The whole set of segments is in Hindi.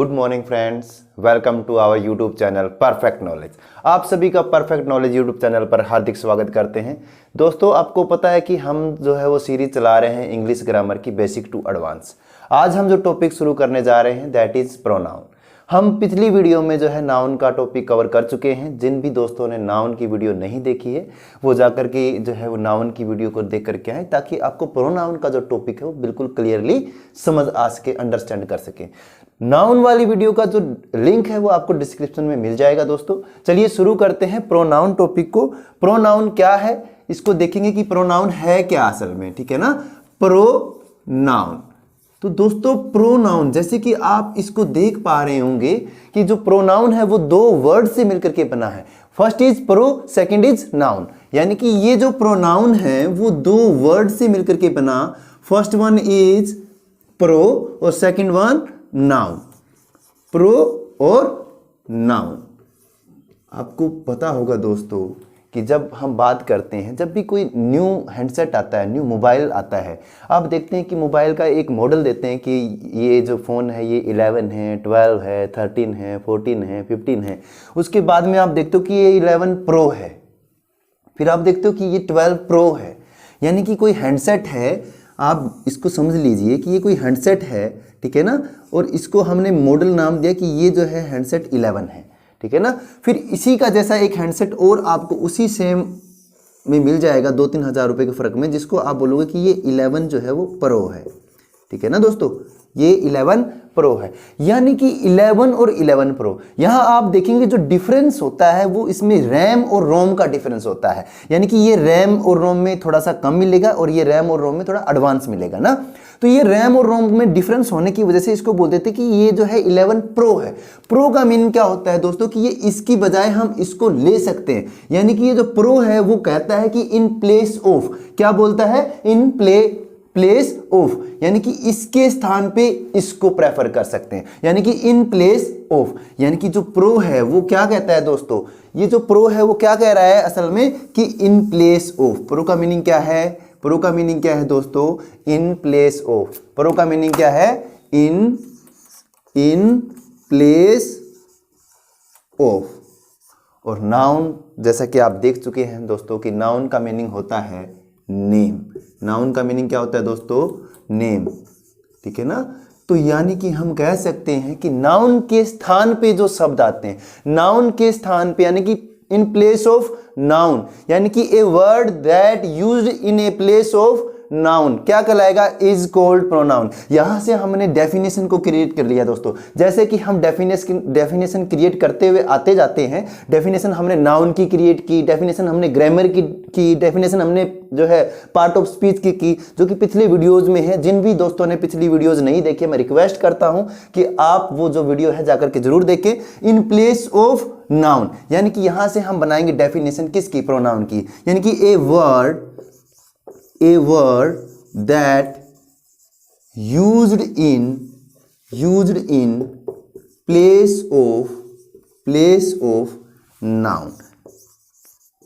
Good morning friends, welcome to our YouTube channel perfect knowledge. आप सभी का परफेक्ट नॉलेज यूट्यूब चैनल पर हार्दिक स्वागत करते हैं। दोस्तों, आपको पता है कि हम जो है वो सीरीज चला रहे हैं इंग्लिश ग्रामर की बेसिक टू एडवांस। आज हम जो टॉपिक शुरू करने जा रहे हैं दैट इज प्रोनाउन। हम पिछली वीडियो में जो है नाउन का टॉपिक कवर कर चुके हैं। जिन भी दोस्तों ने नाउन की वीडियो नहीं देखी है वो जाकर के जो है वो नाउन की वीडियो को देख करके आए, ताकि आपको प्रोनाउन का जो टॉपिक है वो बिल्कुल क्लियरली समझ आ सके, अंडरस्टैंड कर सके। नाउन वाली वीडियो का जो लिंक है वो आपको डिस्क्रिप्शन में मिल जाएगा। दोस्तों चलिए शुरू करते हैं प्रोनाउन टॉपिक को। प्रोनाउन क्या है इसको देखेंगे कि प्रोनाउन है क्या असल में, ठीक है ना। प्रोनाउन, तो दोस्तों प्रोनाउन जैसे कि आप इसको देख पा रहे होंगे कि जो प्रोनाउन है वो दो वर्ड से मिलकर के बना है। First is pro, second is noun. यानी कि ये जो प्रोनाउन है वो दो वर्ड से मिलकर के बना। फर्स्ट वन इज प्रो और सेकंड वन नाउन। प्रो और नाउन। आपको पता होगा दोस्तों कि जब हम बात करते हैं, जब भी कोई न्यू हैंडसेट आता है, न्यू मोबाइल आता है, आप देखते हैं कि मोबाइल का एक मॉडल देते हैं कि ये जो फ़ोन है ये 11 है, 12 है, 13 है, 14 है, 15 है। उसके बाद में आप देखते हो कि ये 11 प्रो है, फिर आप देखते हो कि ये 12 प्रो है। यानी कि कोई हैंडसेट है, आप इसको समझ लीजिए कि ये कोई हैंडसेट है, ठीक है ना, और इसको हमने मॉडल नाम दिया कि ये जो है हैंडसेट 11 है, ठीक है ना। फिर इसी का जैसा एक हैंडसेट और आपको उसी सेम में मिल जाएगा 2-3 हज़ार रुपये के फ़र्क में, जिसको आप बोलोगे कि ये 11 जो है वो प्रो है, ठीक है ना दोस्तों। ये 11 प्रो है। यानी कि 11 और 11 प्रो, यहाँ आप देखेंगे जो डिफरेंस होता है वो इसमें रैम और रोम का डिफरेंस होता है। यानी कि ये रैम और रोम में थोड़ा सा कम मिलेगा और ये रैम और रोम में थोड़ा एडवांस मिलेगा ना। तो ये रैम और रोम में डिफरेंस होने की वजह से इसको बोल देते कि ये जो है 11 प्रो है। प्रो का मीनिंग क्या होता है दोस्तों कि ये इसकी बजाय हम इसको ले सकते हैं। यानी कि ये जो प्रो है वो कहता है कि इन प्लेस ऑफ, क्या बोलता है, इन प्लेस ऑफ, यानी कि इसके स्थान पे इसको प्रेफर कर सकते हैं। यानी कि इन प्लेस ऑफ, यानी कि जो प्रो है वो क्या कहता है दोस्तों, ये जो प्रो है वो क्या कह रहा है असल में कि इन प्लेस ऑफ। प्रो का मीनिंग क्या है, प्रो का मीनिंग क्या है दोस्तों, इन प्लेस ऑफ। प्रो का मीनिंग क्या है, इन प्लेस ऑफ। और नाउन जैसा कि आप देख चुके हैं दोस्तों कि नाउन का मीनिंग होता है नेम। नाउन का मीनिंग क्या होता है दोस्तों, नेम, ठीक है ना। तो यानी कि हम कह सकते हैं कि नाउन के स्थान पे जो शब्द आते हैं, नाउन के स्थान पे, यानी कि इन प्लेस ऑफ नाउन, यानी कि a word that used in a place of noun क्या कहलाएगा, इज कॉल्ड प्रोनाउन। यहां से हमने डेफिनेशन को क्रिएट कर लिया दोस्तों। जैसे कि हम डेफिनेशन क्रिएट करते हुए आते जाते हैं। डेफिनेशन हमने नाउन की क्रिएट की, डेफिनेशन हमने ग्रामर की डेफिनेशन हमने जो है पार्ट ऑफ स्पीच की जो कि पिछले वीडियोज में है। जिन भी दोस्तों ने पिछली वीडियोज नहीं देखी, मैं रिक्वेस्ट करता हूं कि आप वो जो वीडियो है जाकर के जरूर देखें। इन प्लेस ऑफ नाउन, यानी कि यहां से हम बनाएंगे डेफिनेशन किसकी, प्रोनाउन की। यानी कि ए word that used in place of noun,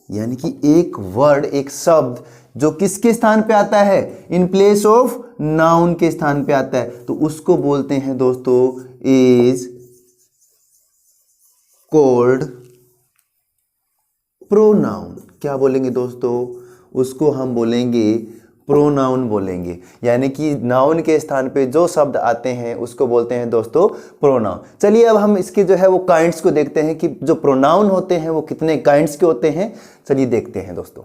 यानी कि एक वर्ड, एक शब्द जो किसके स्थान पे आता है, इन प्लेस ऑफ नाउन के स्थान पे आता है, तो उसको बोलते हैं दोस्तों इज कॉल्ड प्रोनाउन। क्या बोलेंगे दोस्तों, उसको हम बोलेंगे प्रोनाउन बोलेंगे। यानी कि नाउन के स्थान पे जो शब्द आते हैं उसको बोलते हैं दोस्तों प्रोनाउन। चलिए अब हम इसके जो है वो काइंड्स को देखते हैं कि जो प्रोनाउन होते हैं वो कितने काइंड्स के होते हैं। चलिए देखते हैं दोस्तों।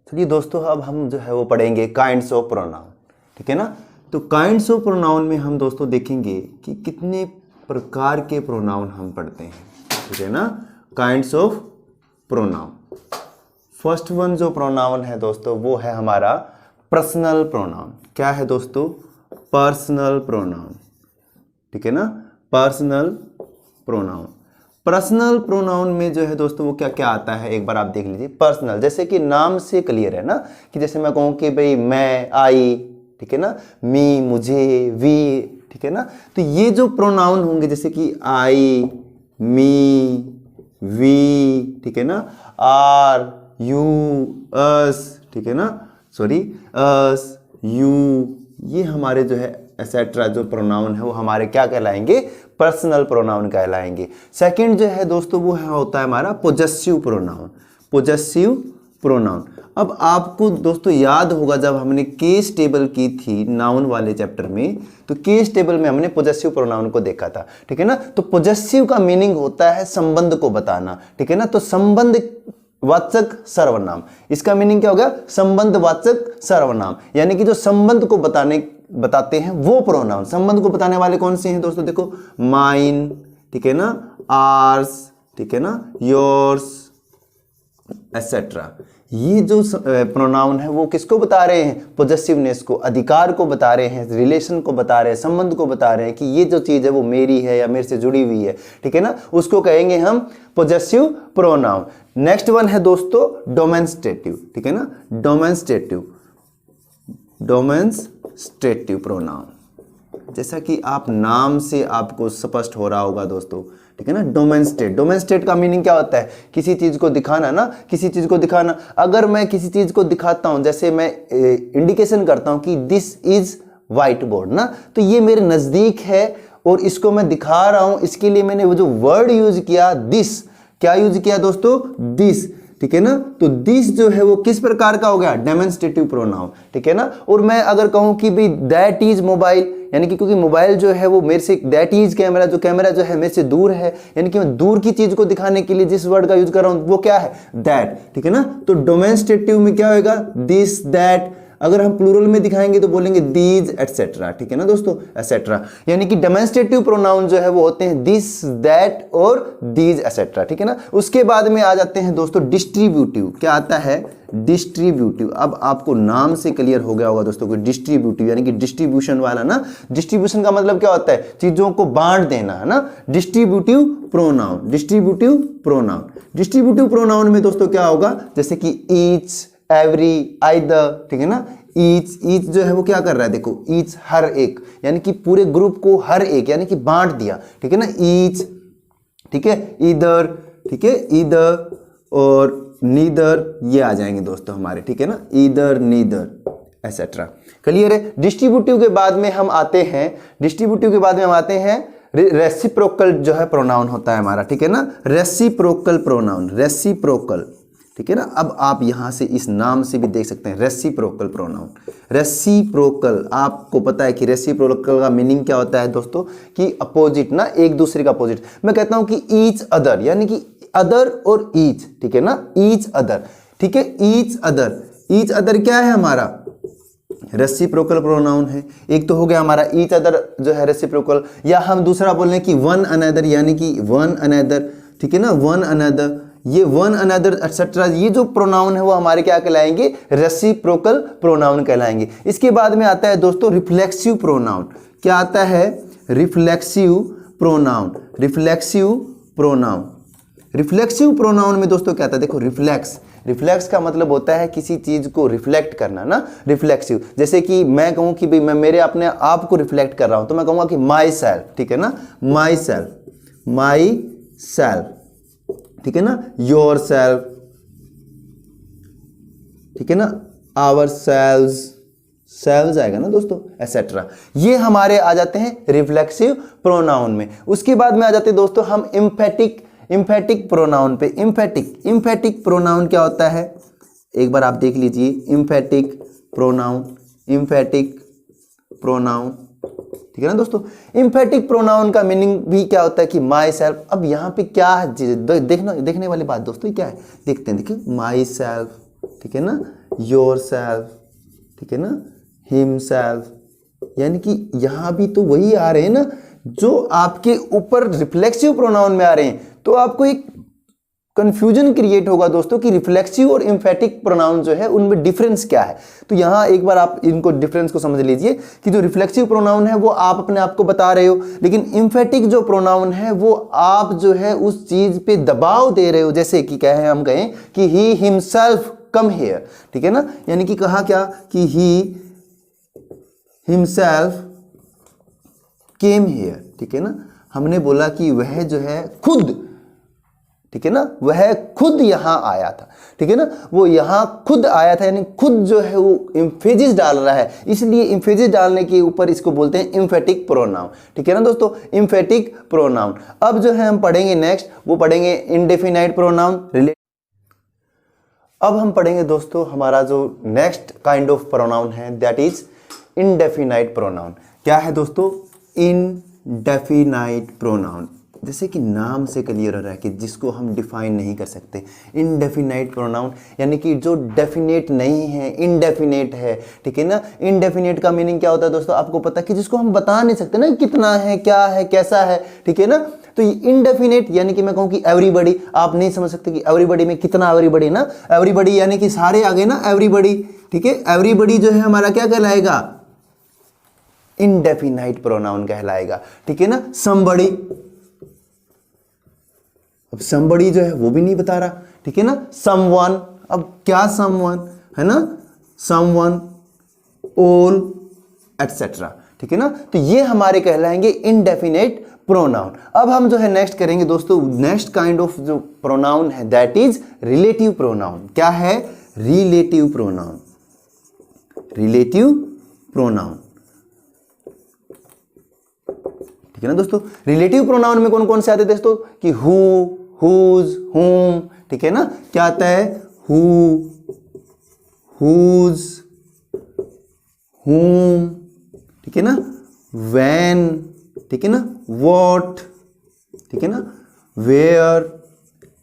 चलिए दोस्तों अब हम जो है वो पढ़ेंगे काइंड्स ऑफ प्रोनाउन, ठीक है ना। तो काइंड्स ऑफ प्रोनाउन में हम दोस्तों देखेंगे कि कितने प्रकार के प्रोनाउन हम पढ़ते हैं, ठीक है ना। Kinds of pronoun. First one जो प्रोनाउन है दोस्तों वो है हमारा पर्सनल प्रोनाउन। क्या है दोस्तों, पर्सनल प्रोनाउन, ठीक है ना। पर्सनल प्रोनाउन, पर्सनल प्रोनाउन में जो है दोस्तों वो क्या क्या आता है एक बार आप देख लीजिए। पर्सनल, जैसे कि नाम से क्लियर है ना, कि जैसे मैं कहूँ कि भाई मैं, आई, ठीक है ना, मी, मुझे, वी, ठीक है ना। तो ये जो प्रोनाउन होंगे जैसे कि आई, मी, वी, ठीक है ना, आर, यू, अस, ठीक है ना, सॉरी, अस, यू, ये हमारे जो है एसेट्रा जो प्रोनाउन है वो हमारे क्या कहलाएंगे, पर्सनल प्रोनाउन कहलाएंगे। सेकंड जो है दोस्तों वो है होता है हमारा पोजेसिव प्रोनाउन, पोजेसिव प्रोनाउन। अब आपको दोस्तों याद होगा जब हमने केस टेबल की थी नाउन वाले चैप्टर में, तो केस टेबल में हमने पोजेसिव प्रोनाउन को देखा था, ठीक है ना। तो पोजेसिव का मीनिंग होता है संबंध को बताना, ठीक है ना। तो संबंध वाचक सर्वनाम, इसका मीनिंग क्या हो गया, संबंध वाचक सर्वनाम, यानी कि जो संबंध को बताते हैं वो प्रोनाउन। संबंध को बताने वाले कौन से हैं दोस्तों, देखो माइन, ठीक है ना, आर्स, ठीक है ना, योर्स एसेट्रा। ये जो प्रोनाउन है वो किसको बता रहे हैं, पोजेसिवनेस को, अधिकार को बता रहे हैं, रिलेशन को बता रहे हैं, संबंध को बता रहे हैं कि ये जो चीज है वो मेरी है या मेरे से जुड़ी हुई है, ठीक है ना, उसको कहेंगे हम पोजेसिव प्रोनाउन। नेक्स्ट वन है दोस्तों डेमोंस्ट्रेटिव, ठीक है ना, डेमोंस्ट्रेटिव, डेमोंस्ट्रेटिव प्रोनाउन। जैसा कि आप नाम से आपको स्पष्ट हो रहा होगा दोस्तों, ठीक है ना। डेमोंस्ट्रेट, डेमोंस्ट्रेट का मीनिंग क्या होता है, किसी चीज को दिखाना ना, किसी चीज को दिखाना। अगर मैं किसी चीज को दिखाता हूं, जैसे मैं इंडिकेशन करता हूं कि दिस इज व्हाइट बोर्ड ना, तो ये मेरे नजदीक है और इसको मैं दिखा रहा हूं, इसके लिए मैंने वो जो वर्ड यूज किया दिस, क्या यूज किया दोस्तों, दिस, ठीक है ना। तो दिस जो है वो किस प्रकार का हो गया, डेमोंस्ट्रेटिव प्रोनाउन, ठीक है ना। और मैं अगर कहूं कि भाई दैट इज मोबाइल, यानी कि क्योंकि मोबाइल जो है वो मेरे से, दैट इज कैमरा, जो कैमरा जो है मेरे से दूर है, यानी कि मैं दूर की चीज को दिखाने के लिए जिस वर्ड का यूज कर रहा हूं वो क्या है, दैट, ठीक है ना। तो डेमोंस्ट्रेटिव में क्या होगा, दिस, दैट। अगर हम प्लूरल में दिखाएंगे तो बोलेंगे दीज एटसेट्रा, ठीक है ना दोस्तों, एटसेट्रा। यानी कि डेमोंस्ट्रेटिव प्रोनाउन जो है वो होते हैं दिस, दैट और दीज एटसेट्रा, ठीक है ना। उसके बाद में आ जाते हैं दोस्तों डिस्ट्रीब्यूटिव। क्या आता है, डिस्ट्रीब्यूटिव। अब आपको नाम से क्लियर हो गया होगा दोस्तों कि डिस्ट्रीब्यूटिव यानी कि डिस्ट्रीब्यूशन वाला ना। डिस्ट्रीब्यूशन का मतलब क्या होता है, चीजों को बांट देना, है ना। Distributive pronoun, distributive pronoun. Distributive pronoun में दोस्तों क्या होगा, जैसे कि ईच, एवरी, आइदर, ठीक है ना। ईच, ईच जो है वो क्या कर रहा है, देखो ईच हर एक, यानी कि पूरे ग्रुप को हर एक, यानी कि बांट दिया, ठीक है ना, ईच, ठीक है। ईदर, ठीक है, ईदर और नीदर ये आ जाएंगे दोस्तों हमारे, ठीक है ना, ईदर, नीदर एसेट्रा। क्लियर है। डिस्ट्रीब्यूटिव के बाद में हम आते हैं, डिस्ट्रीब्यूटिव के बाद में हम आते हैं रेसिप्रोकल जो है प्रोनाउन होता है हमारा, ठीक है ना, रेसिप्रोकल प्रोनाउन, रेसिप्रोकल, ठीक है ना। अब आप यहां से इस नाम से भी देख सकते हैं रेसिप्रोकल प्रोनाउन। रेसिप्रोकल, आपको पता है कि रेसिप्रोकल का मीनिंग क्या होता है दोस्तों, कि अपोजिट ना, एक दूसरे का अपोजिट। मैं कहता हूं कि ईच अदर, यानी कि अदर और ईच, ठीक है ना, ईच अदर, ठीक है, ईच अदर। ईच अदर क्या है हमारा, रेसिप्रोकल प्रोनाउन है। एक तो हो गया हमारा ईच अदर जो है रेसिप्रोकल, या हम दूसरा बोल रहे हैं कि वन अनदर, यानी कि वन अनदर, ठीक है ना, वन अनदर। ये वन अनदर एटसेट्रा, ये जो प्रोनाउन है वो हमारे क्या कहलाएंगे, रेसिप्रोकल प्रोनाउन कहलाएंगे। इसके बाद में आता है दोस्तों रिफ्लेक्सिव प्रोनाउन। क्या आता है, reflexive pronoun, reflexive pronoun. Reflexive pronoun में दोस्तों क्या आता है, देखो रिफ्लेक्स, रिफ्लेक्स का मतलब होता है किसी चीज को रिफ्लेक्ट करना ना, रिफ्लेक्सिव। जैसे कि मैं कहूं कि भाई मैं मेरे अपने आप को रिफ्लेक्ट कर रहा हूं, तो मैं कहूंगा कि माई सेल्फ, ठीक है ना, माई सेल्फ, माई सेल्फ, ठीक है ना, योर सेल्फ, ठीक है ना, आवर सेल्व्स, सेल्व्स आएगा ना दोस्तों, एसेट्रा। ये हमारे आ जाते हैं रिफ्लेक्सिव प्रोनाउन में। उसके बाद में आ जाते हैं दोस्तों हम इम्फेटिक, इम्फेटिक प्रोनाउन पे। इम्फेटिक, इम्फेटिक प्रोनाउन क्या होता है, एक बार आप देख लीजिए, इम्फेटिक प्रोनाउन, इम्फेटिक प्रोनाउन, ठीक है ना दोस्तों। इम्फेटिक प्रोनाउन का मीनिंग भी क्या होता है कि माई सेल्फ। अब यहाँ पे क्या है देखने वाली बात दोस्तों क्या है, देखते हैं, देखिए माई सेल्फ, ठीक है ना, योर सेल्फ, ठीक है ना, हिम सेल्फ, यानी कि यहां भी तो वही आ रहे हैं ना जो आपके ऊपर रिफ्लेक्सिव प्रोनाउन में आ रहे हैं। तो आपको एक कंफ्यूजन क्रिएट होगा दोस्तों कि रिफ्लेक्सिव और इम्फेटिक प्रोनाउन जो है उनमें डिफरेंस क्या है। तो यहां एक बार आप इनको डिफरेंस को समझ लीजिए कि जो रिफ्लेक्सिव प्रोनाउन है वो आप अपने आप को बता रहे हो, लेकिन इम्फेटिक जो प्रोनाउन है वो आप जो है उस चीज पे दबाव दे रहे हो। जैसे कि क्या है, हम कहें कि ही हिमसेल्फ कम हियर, ठीक है ना, यानी कि कहा क्या कि ही हिमसेल्फ केम हियर, ठीक है ना, हमने बोला कि वह जो है खुद, ठीक ठीक है ना, वह खुद यहाँ आया था, ठीक है ना, वो यहाँ खुद आया था, यानी खुद जो है वो इम्फेसिस डाल रहा है, इसलिए इम्फेसिस डालने के ऊपर इसको बोलते हैं इम्फेटिक प्रोनाउन, ठीक है ना दोस्तों, इम्फेटिक प्रोनाउन। अब जो है हम पढ़ेंगे नेक्स्ट, वो पढ़ेंगे इंडेफिनाइट प्रोनाउन। अब हम पढ़ेंगे दोस्तों हमारा जो नेक्स्ट काइंड ऑफ प्रोनाउन है दैट इज इंडेफिनाइट प्रोनाउन। क्या है दोस्तों? इंडेफिनाइट प्रोनाउन, जैसे कि नाम से क्लियर हो रहा है कि जिसको हम डिफाइन नहीं कर सकते। इनडेफिनाइट प्रोनाउन यानी कि जो डेफिनेट नहीं है, इनडेफिनेट है, ठीक है ना। इनडेफिनेट का मीनिंग क्या होता है दोस्तों? आपको पता है कि जिसको हम बता नहीं सकते ना, कितना है, क्या है, कैसा है, ठीक है ना। तो ये इनडेफिनेट यानी कि मैं कहूँ कि एवरीबडी, आप नहीं समझ सकते कि एवरीबडी में कितना एवरीबडी ना, एवरीबडी यानी कि सारे आ गए ना, एवरीबडी, ठीक है। एवरीबडी जो है हमारा क्या कहलाएगा? इनडेफिनाइट प्रोनाउन कहलाएगा, ठीक है ना। समबडी, अब समबडी जो है वो भी नहीं बता रहा, ठीक है ना। समवन, अब क्या समवन है ना, समवन, ऑल, एटसेट्रा, ठीक है ना। तो ये हमारे कहलाएंगे इनडेफिनेट प्रोनाउन। अब हम जो है नेक्स्ट करेंगे दोस्तों, नेक्स्ट काइंड ऑफ जो प्रोनाउन है दैट इज रिलेटिव प्रोनाउन। क्या है? रिलेटिव प्रोनाउन, रिलेटिव प्रोनाउन, ठीक है ना दोस्तों। रिलेटिव प्रोनाउन में कौन कौन से आते हैं दोस्तों? कि हु, हुज, हुम, ठीक है ना। क्या आता है? हु, हुज, हुम, ठीक है ना। व्हेन, ठीक है ना। व्हाट, ठीक है ना। वेयर,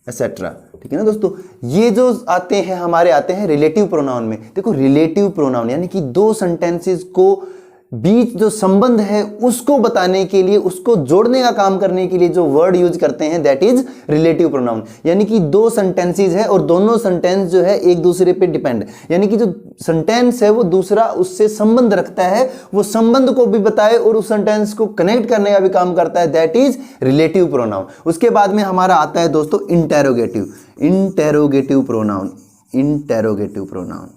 एटसेट्रा, ठीक है ना दोस्तों। ये जो आते हैं हमारे, आते हैं रिलेटिव प्रोनाउन में। देखो रिलेटिव प्रोनाउन यानी कि दो सेंटेंसेस को बीच जो संबंध है उसको बताने के लिए, उसको जोड़ने का काम करने के लिए जो वर्ड यूज करते हैं दैट इज रिलेटिव प्रोनाउन। यानी कि दो सेंटेंसेस है और दोनों सेंटेंस जो है एक दूसरे पे डिपेंड, यानी कि जो सेंटेंस है वो दूसरा उससे संबंध रखता है, वो संबंध को भी बताए और उस सेंटेंस को कनेक्ट करने का भी काम करता है, दैट इज रिलेटिव प्रोनाउन। उसके बाद में हमारा आता है दोस्तों interrogative, interrogative pronoun, interrogative pronoun.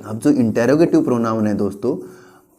अब जो इंटेरोगेटिव प्रोनाउन है दोस्तों,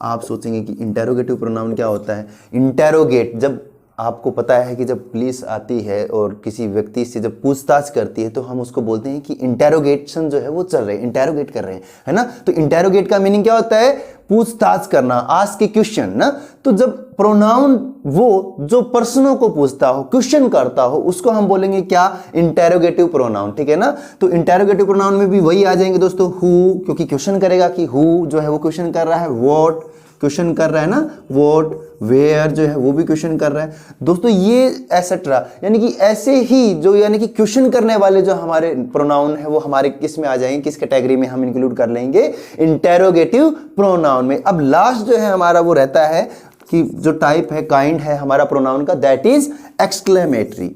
आप सोचेंगे कि इंटेरोगेटिव प्रोनाउन क्या होता है? इंटेरोगेट, जब आपको पता है कि जब पुलिस आती है और किसी व्यक्ति से जब पूछताछ करती है तो हम उसको बोलते हैं कि इंटेरोगेशन जो है वो चल रहे हैं, इंटेरोगेट कर रहे हैं, है ना। तो इंटेरोगेट का मीनिंग क्या होता है? पूछताछ करना, आस्क ए क्वेश्चन ना। तो जब प्रोनाउन वो जो पर्सनों को पूछता हो, क्वेश्चन करता हो, उसको हम बोलेंगे क्या? इंटेरोगेटिव प्रोनाउन, ठीक है ना। तो इंटेरोगेटिव प्रोनाउन में भी वही आ जाएंगे दोस्तों, हु, क्योंकि क्वेश्चन करेगा कि हु जो है वो क्वेश्चन कर रहा है, व्हाट क्वेश्चन कर रहा है ना, व्हाट, वेयर जो है वो भी क्वेश्चन कर रहा है दोस्तों, ये एटसेट्रा, यानी कि ऐसे ही जो यानी कि क्वेश्चन करने वाले जो हमारे प्रोनाउन है वो हमारे किस में आ जाएंगे, किस कैटेगरी में हम इंक्लूड कर लेंगे? इंटेरोगेटिव प्रोनाउन में। अब लास्ट जो है हमारा वो रहता है कि जो टाइप है, काइंड है हमारा प्रोनाउन का, दैट इज एक्सक्लेमेटरी,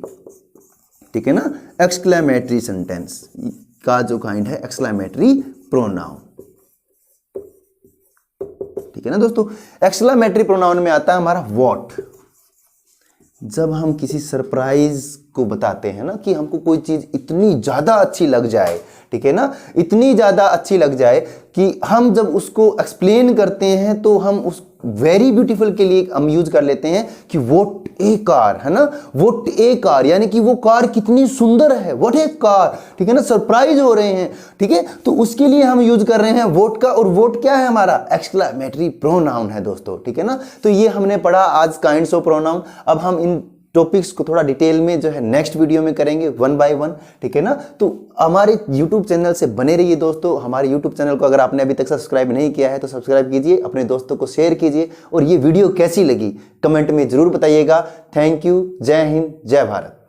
ठीक है ना। एक्सक्लेमेटरी सेंटेंस का जो काइंड है एक्सक्लेमेटरी प्रोनाउन, ठीक है ना दोस्तों। एक्सक्लेमेटरी प्रोनाउन में आता है हमारा व्हाट। जब हम किसी सरप्राइज को बताते हैं ना कि हमको कोई चीज इतनी ज्यादा अच्छी लग जाए, ठीक है ना, इतनी ज्यादा अच्छी लग जाए कि हम जब उसको एक्सप्लेन करते हैं तो हम उस वेरी ब्यूटीफुल के लिए हम यूज कर लेते हैं कि व्हाट ए कार, है ना। व्हाट ए कार यानी कि वो कार कितनी सुंदर है, व्हाट ए कार, ठीक है ना। सरप्राइज हो रहे हैं, ठीक है, तो उसके लिए हम यूज कर रहे हैं व्हाट का। और व्हाट क्या है हमारा? एक्सक्लेमेटरी प्रोनाउन है दोस्तों, ठीक है ना। तो ये हमने पढ़ा आज काइंड्स ऑफ प्रोनाउन। अब हम इन टॉपिक्स को थोड़ा डिटेल में जो है नेक्स्ट वीडियो में करेंगे, वन बाय वन, ठीक है ना। तो हमारे YouTube चैनल से बने रहिए दोस्तों। हमारे YouTube चैनल को अगर आपने अभी तक सब्सक्राइब नहीं किया है तो सब्सक्राइब कीजिए, अपने दोस्तों को शेयर कीजिए, और ये वीडियो कैसी लगी कमेंट में जरूर बताइएगा। Thank you. जय हिंद, जय भारत।